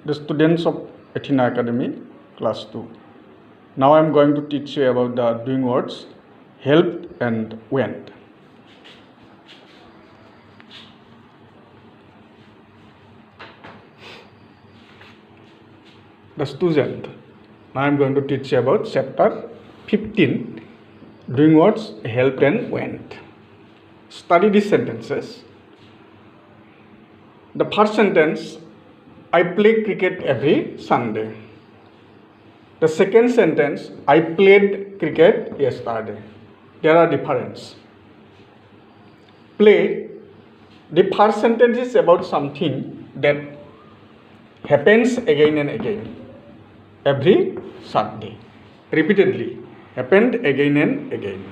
the students of Athena Academy, class 2. Now I am going to teach you about the doing words helped and went. The student. Now I am going to teach you about chapter 15, doing words helped and went. Study these sentences. The first sentence, I play cricket every Sunday. The second sentence, I played cricket yesterday. There are differences. Play, the first sentence is about something that happens again and again. Every Sunday. Repeatedly. Happened again and again.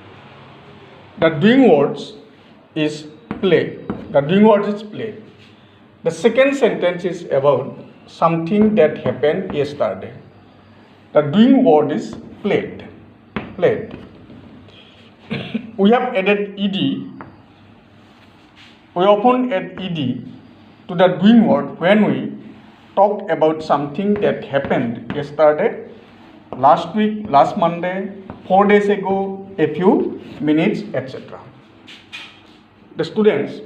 The doing words is play. The doing words is play. The second sentence is about something that happened yesterday. The doing word is played. Played. We have added ed. We often add ed to the doing word when we talk about something that happened yesterday, last week, last Monday, 4 days ago, a few minutes, etc. The students,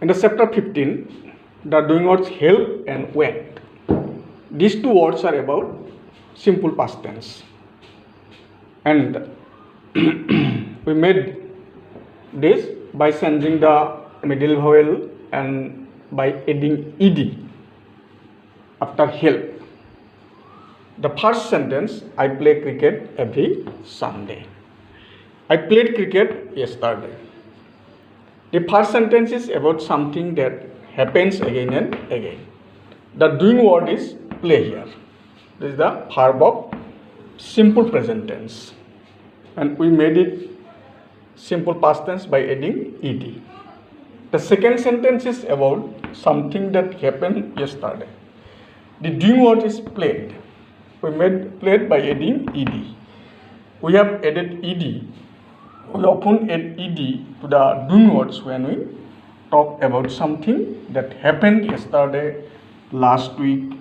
in the chapter 15, the doing words help and went. These two words are about simple past tense. And we made this by changing the middle vowel and by adding ed after help. The first sentence, I play cricket every Sunday. I played cricket yesterday. The first sentence is about something that happens again and again. The doing word is play here. This is the verb of simple present tense. And we made it simple past tense by adding ed. The second sentence is about something that happened yesterday. The doing word is played. We made played by adding ed. We have added ed. We often add ed to the doing words when we talk about something that happened yesterday, last week,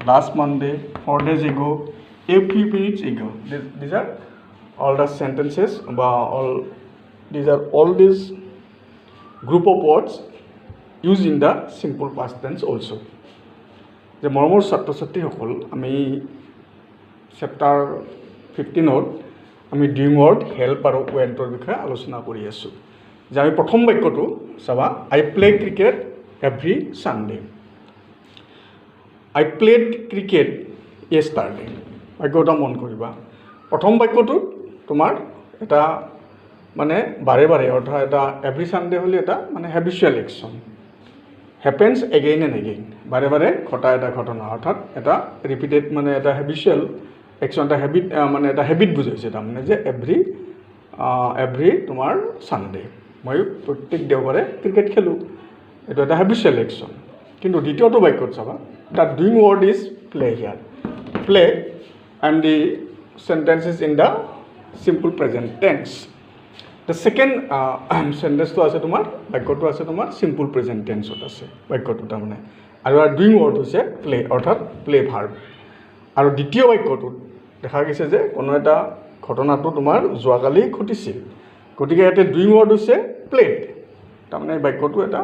last Monday, 4 days ago, a few minutes ago. These are all the sentences. These are all these group of words used in the simple past tense also. The মৰমৰ ছাত্ৰ ছাত্ৰীসকল আমি chapter 15ত আমি doing word help আৰু ৱেণ্টৰ বিষয়ে আলোচনা কৰি আছোঁ। যে আমি প্ৰথম বাক্যটো চাবা, I play cricket every Sunday. I played cricket yesterday. বাক্যটা মন কৰিবা। প্ৰথম বাক্যটোত তোমাৰ এটা মানে বাৰে বাৰে অৰ্থাৎ এটা এভৰি ছানডে হ'লে এটা মানে habitual action happens again and again, বাৰে বাৰে ঘটা এটা ঘটনা অৰ্থাৎ এটা ৰিপিটেড মানে এটা হেবিচুৱেল একশ্যন, এটা হেবিট মানে এটা হেবিট বুজাইছে তাৰমানে যে এভৰি তোমাৰ ছানডে মই প্ৰত্যেক দেওবাৰে ক্ৰিকেট খেলোঁ, এইটো এটা হেবিচুৱেল একশ্যন। কিন্তু দ্বিতীয়টো বাক্যত চাবা, the doing word is play here. Play and the sentence is in the simple present tense. The second চেণ্টেন্সটো আছে তোমাৰ, বাক্যটো আছে তোমাৰ চিম্পল প্ৰেজেণ্ট টেন্সত আছে বাক্যটো তাৰমানে, আৰু ডুইং ৱৰ্ড হৈছে প্লে অৰ্থাৎ প্লে ভাৰ্ব। আৰু দ্বিতীয় বাক্যটোত দেখা গৈছে যে কোনো এটা ঘটনাটো তোমাৰ যোৱাকালি ঘটিছিল, গতিকে ইয়াতে ডুইং ৱৰ্ড হৈছে প্লেড। তাৰমানে বাক্যটো এটা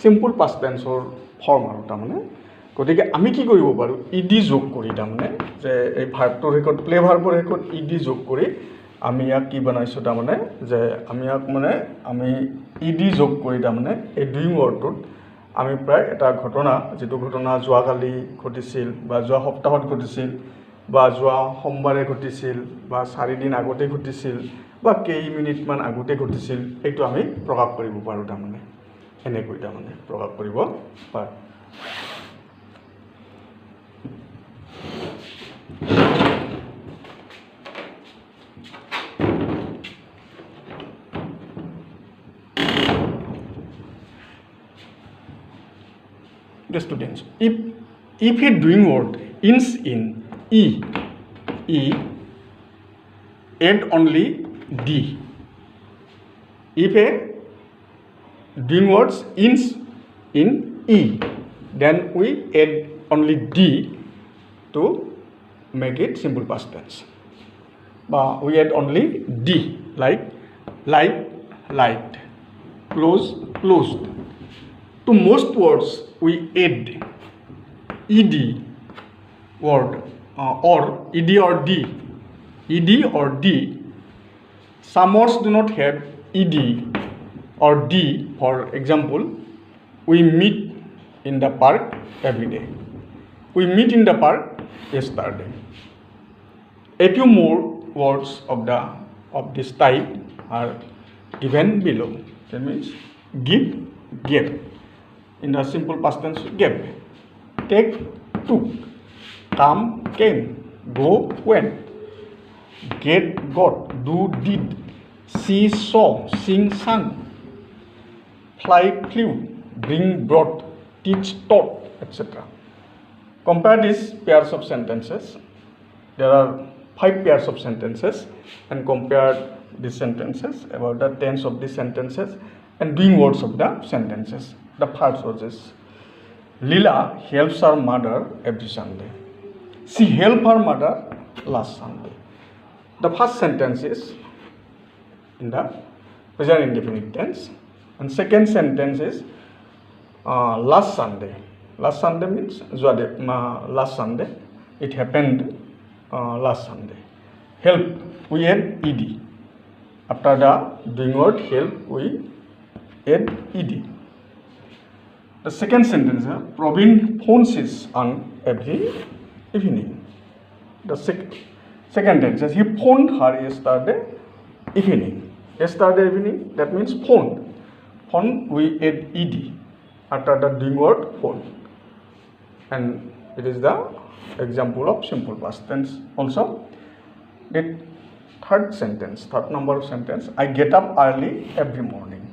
চিম্পল পাষ্ট টেন্সৰ ফৰ্ম আৰু তাৰমানে, গতিকে আমি কি কৰিব পাৰোঁ, ইডি যোগ কৰি তাৰমানে যে এই ভাৰ্বটোৰ শেষত প্লে ভাৰ্বৰ শেষত ইডি যোগ কৰি আমি ইয়াক কি বনাইছোঁ তাৰমানে যে আমি ইয়াক মানে আমি ইডি যোগ কৰি তাৰমানে এই ডুইং ৱৰ্ডটোত আমি প্ৰায় এটা ঘটনা, যিটো ঘটনা যোৱাকালি ঘটিছিল বা যোৱা সপ্তাহত ঘটিছিল বা যোৱা সোমবাৰে ঘটিছিল বা 4 দিন আগতে ঘটিছিল বা কেইমিনিটমান আগতে ঘটিছিল, এইটো আমি প্ৰকাশ কৰিব পাৰোঁ তাৰমানে, এনেকৈ তাৰমানে প্ৰকাশ কৰিব পাৰোঁ। The students, if a doing word ends in e, add only d. If a doing words ends in e, then we add only D to make it simple past tense. But we add only D, like light, light, close, closed. To most words, we add ed word or ed or d. Ed or d. Some words do not have ed or d. For example, we meet in the park every day. We meet in the park yesterday. A few more words of this type are given below. That means give, gave. In the simple past tense, gave. Take, took. Come, came. Go, went. Get, got. Do, did. See, saw. Sing, sang. Fly, flew. Bring, brought. Teach, taught, etc. Compare these pairs of sentences. There are 5 pairs of sentences, and compare these sentences about the tense of these sentences and doing words of the sentences. The first word is Leela helps her mother every Sunday. She helped her mother last Sunday. The first sentence is in the present indefinite tense, and second sentence is last Sunday. Last Sunday means last Sunday. It happened last Sunday. Help, we add ed. After the doing word help, we add ed. The second sentence, Praveen phones his aunt every evening. The second sentence, he phoned her yesterday evening. Yesterday evening, that means phoned. Phone, we add ed after the doing word phone. And it is the example of simple past tense also. The third number of sentence, I get up early every morning.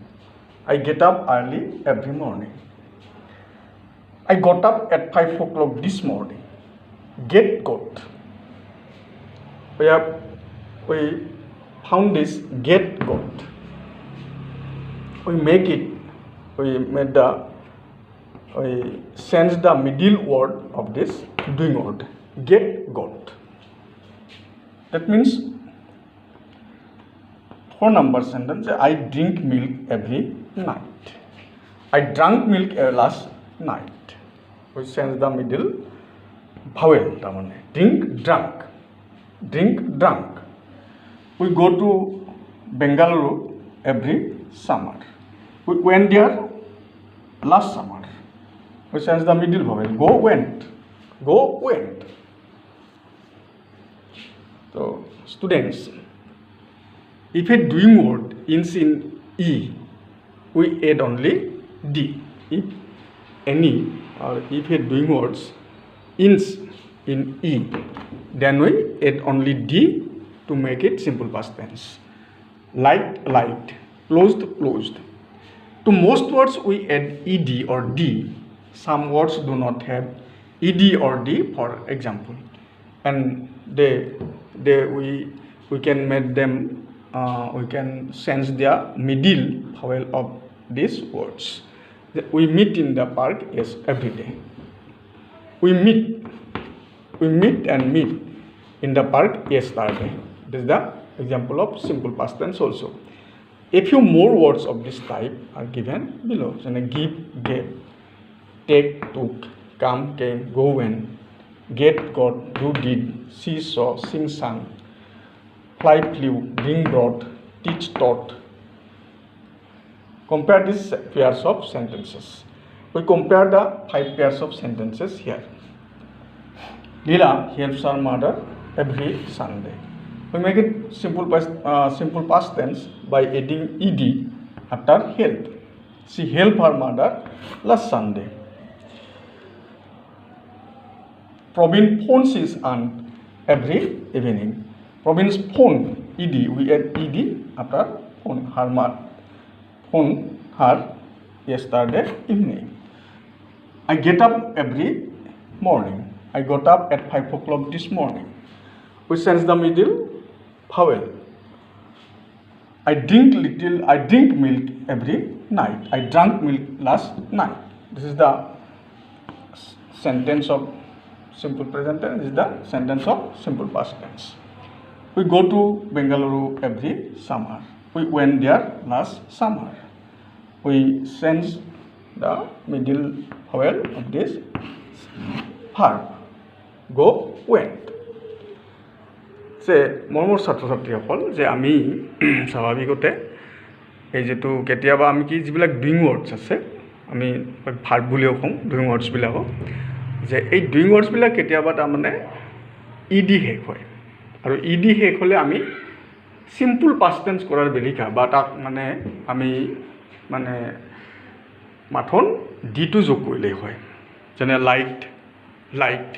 I get up early every morning. I got up at 5 o'clock this morning. Get, got. We found this get, got. We change the middle word of this doing word. Get, got. That means 4 number sentence, I drink milk every night. I drank milk last night. We change the middle vowel. Drink, drunk. Drink, drunk. We go to Bengaluru every summer. We went there last summer. We change the middle vowel. Go, went. Go, went. So, students, if a doing word ends in E, we add only D. If any or if a doing words ends in E, then we add only D to make it simple past tense. Light, light. Closed, closed. To most words we add ed or d. Some words do not have ed or d, for example, and we can make them. We can sense the middle vowel of these words. We meet in the park is every day. We meet and meet in the park yesterday. This is the example of simple past tense also. A few more words of this type are given below. So, give, gave, take, took, come, came, go, went, get, got, do, did, see, saw, sing, sang, fly, flew, bring, brought, teach, taught. Compare these pairs of sentences. We compare the 5 pairs of sentences here. Leela helps her mother every Sunday. We make it simple past tense by adding ed after help. She helped her mother last Sunday. Praveen phones his aunt every evening. Praveen's phone, ed, we add ed after phone her yesterday evening. I get up every morning. I got up at 5 o'clock this morning. We change the middle vowel. I drink milk every night. I drank milk last night. This is the sentence of simple present tense is the sentence of simple past tense. We go to Bengaluru every summer. We went there last summer. We change the middle vowel of this verb. Go, went. যে মোৰ ছাত্ৰ-ছাত্ৰীসকল যে আমি স্বাভাৱিকতে এই যেটো কেতিয়াবা আমি কি যিবিলাক ডুইং ৱৰ্ডছ আছে আমি ভাৰ্ব বুলিও কওঁ ডুইং ৱৰ্ডছবিলাকক যে এই ডুইং ৱৰ্ডছবিলাক কেতিয়াবা তাৰমানে ইডি শেষ হয় আৰু ইডি শেষ হ'লে আমি সিম্পল পাষ্ট টেন্স কৰাৰ বেলিকা বা তাক মানে আমি মানে মাথন ডিটো যোগ কৰিলেই হয় যেনে লাইট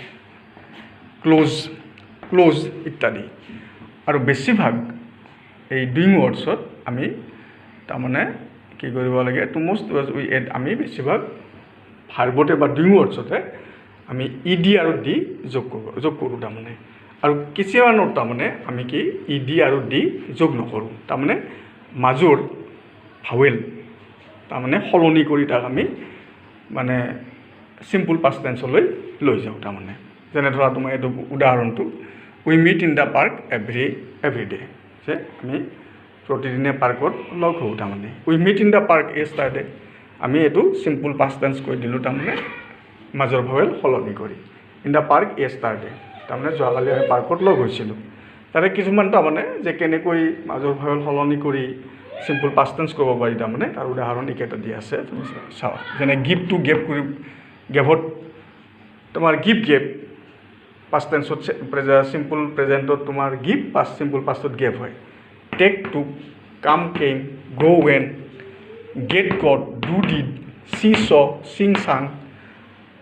ক্লোজ ইত্যাদি আৰু বেছিভাগ এই ডুইং ৱৰ্ডছত আমি তাৰমানে কি কৰিব লাগে টু মোষ্ট উই এড আমি বেছিভাগ ভাৰ্বতে বা ডুইং ৱৰ্ডছতে আমি ইডি আৰু ডি যোগ কৰোঁ তাৰমানে আৰু কিছুমানৰ তাৰমানে আমি কি ইডি আৰু ডি যোগ নকৰোঁ তাৰমানে মাজৰ ভাৱেল তাৰমানে সলনি কৰি তাক আমি মানে সিম্পল পাষ্ট টেন্সলৈ লৈ যাওঁ তাৰমানে যেনে ধৰা তোমাৰ এইটো উদাহৰণটো we meet in the park every day যে আমি প্ৰতিদিনে পাৰ্কত লগ হওঁ তাৰমানে we meet in the park yesterday আমি এইটো সিম্পল পাষ্ট টেন্স কৰি দিলোঁ তাৰমানে মাজৰ ভাৱেল সলনি কৰি ইন দ্য পাৰ্ক য়েষ্টাৰডে তাৰমানে যোৱাকালি আমি পাৰ্কত লগ হৈছিলোঁ তাৰে কিছুমান তাৰমানে যে কেনেকৈ মাজৰ ভাৱেল সলনি কৰি সিম্পল পাষ্ট টেন্স কৰিব পাৰি তাৰমানে তাৰ উদাহৰণ এইকেইটা দি আছে তুমি চাবা যেনে গিভ টু গেভ কৰি গেভত তোমাৰ গেভ পাষ্ট টেন্সত সিম্পল প্ৰেজেণ্টত তোমাৰ গিভ পাষ্ট সিম্পল পাষ্টত গেভ হয় take took come came go ৱেন get got do did see saw sing sang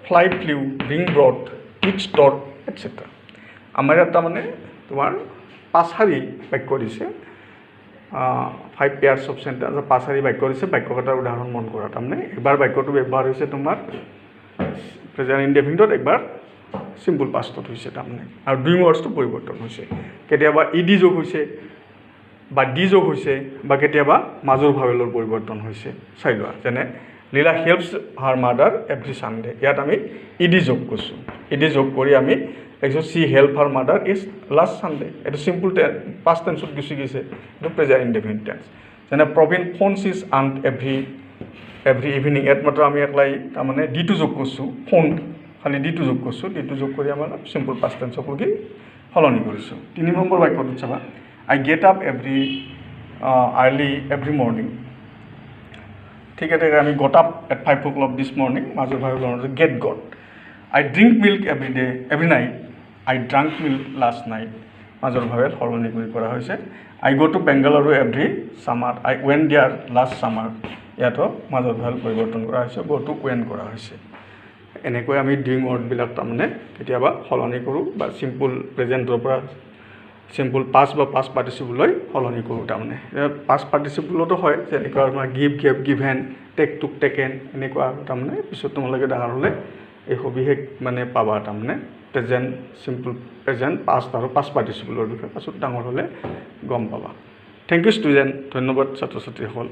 fly flew bring brought teach taught etcetera আমাৰ ইয়াত তাৰমানে তোমাৰ 5 শাৰী বাক্য দিছে 5 পেয়াৰ্স অফ সেন্টেন্স 5 শাৰী বাক্য দিছে বাক্যকেইটাৰ উদাহৰণ মন কৰা তাৰমানে এবাৰ বাক্যটো ব্যৱহাৰ হৈছে তোমাৰ প্ৰেজেন্ট ইনডেফিনিটত একবাৰ সিম্পল পাষ্টত হৈছে তাৰমানে আৰু ডুইং ৱৰ্ডছটো পৰিৱৰ্তন হৈছে কেতিয়াবা ইডি যোগ হৈছে বা ডি যোগ হৈছে বা কেতিয়াবা মাজৰ ভাৱেলৰ পৰিৱৰ্তন হৈছে চাই লোৱা যেনে Leela helps her mother every Sunday ইয়াত আমি ইডি যোগ কৰিছোঁ ইডি যোগ কৰি আমি actually she help her mother is last Sunday এইটো সিম্পল পাষ্ট টেন্সত গুচি গৈছে এইটো প্ৰেজেন্ট ইনডেফিনিট টেন্স যেনে Praveen phones is aunt every evening ইয়াত মাত্ৰ আমি একলাই তাৰমানে ডিটো যোগ কৰিছোঁ ফোন খালি ডিটো যোগ কৰিছোঁ ডিটো যোগ কৰি আমাৰ সিম্পল পাষ্ট টেন্সক লগি সলনি কৰিছোঁ 3 নম্বৰ বাক্যটোত চাবা I get up early every morning ঠিক আছে আমি got up at 5 o'clock this morning মাজৰ ভাৱেলৰ get got I drink milk every night I drank milk last night মাজৰ ভাৱেল সলনি কৰি কৰা হৈছে I go' to Bengaluru every summer I ৱেন দিয়াৰ লাষ্ট ছামাৰ ইয়াতো মাজৰ ভাৱেল পৰিৱৰ্তন কৰা হৈছে গ' টু ৱেন কৰা হৈছে এনেকৈ আমি ডুইং ৱৰ্ডবিলাক তাৰমানে কেতিয়াবা সলনি কৰোঁ বা সিম্পল প্ৰেজেণ্টৰ পৰা সিম্পল পাষ্ট বা পাষ্ট পাৰ্টিচিপলৈ সলনি কৰোঁ তাৰমানে পাষ্ট পাৰ্টিচিপলতো হয় যেনেকুৱা আমাৰ give gave given take took taken এনেকুৱা তাৰমানে পিছত তোমালোকে ডাঙৰ হ'লে এই সবিশেষ মানে পাবা তাৰমানে প্ৰেজেণ্ট সিম্পল প্ৰেজেণ্ট পাষ্ট আৰু পাষ্ট পাৰ্টিচিপলৰ বিষয়ে পাছত ডাঙৰ হ'লে গম পাবা থেংক ইউ ষ্টুডেণ্ট ধন্যবাদ ছাত্ৰ ছাত্ৰীসকল